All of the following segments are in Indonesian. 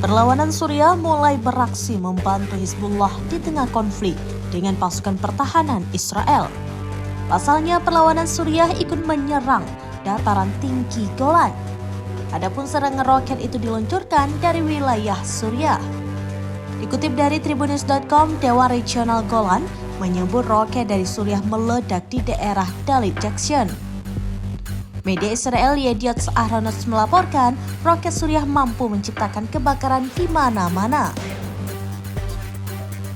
Perlawanan Suriah mulai beraksi membantu Hizbullah di tengah konflik dengan pasukan pertahanan Israel. Pasalnya, perlawanan Suriah ikut menyerang dataran tinggi Golan. Adapun serangan roket itu diluncurkan dari wilayah Suriah. Dikutip dari Tribunnews.com, Dewan Regional Golan menyebut roket dari Suriah meledak di daerah Dalit Jackson. Media Israel Yediot Ahronots melaporkan roket Suriah mampu menciptakan kebakaran di mana-mana.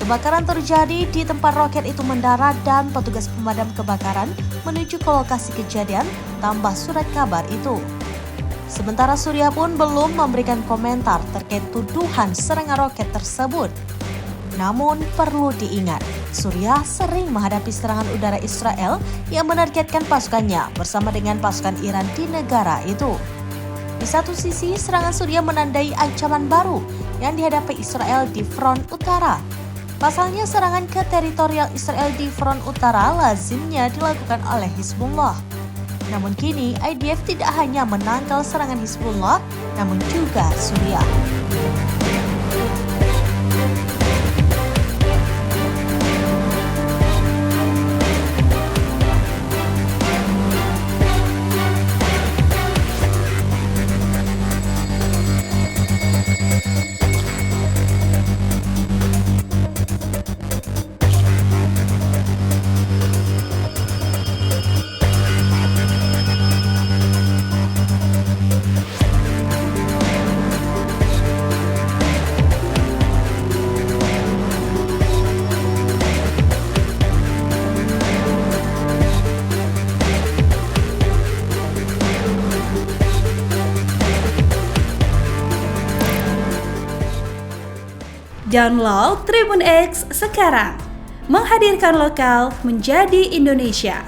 Kebakaran terjadi di tempat roket itu mendarat dan petugas pemadam kebakaran menuju ke lokasi kejadian, tambah surat kabar itu. Sementara Suriah pun belum memberikan komentar terkait tuduhan serangan roket tersebut. Namun perlu diingat, Suriah sering menghadapi serangan udara Israel yang menargetkan pasukannya bersama dengan pasukan Iran di negara itu. Di satu sisi, serangan Suriah menandai ancaman baru yang dihadapi Israel di front utara. Pasalnya, serangan ke teritorial Israel di front utara lazimnya dilakukan oleh Hizbullah. Namun kini, IDF tidak hanya menangkal serangan Hizbullah, namun juga Suriah. Download Tribun X sekarang, menghadirkan lokal menjadi Indonesia.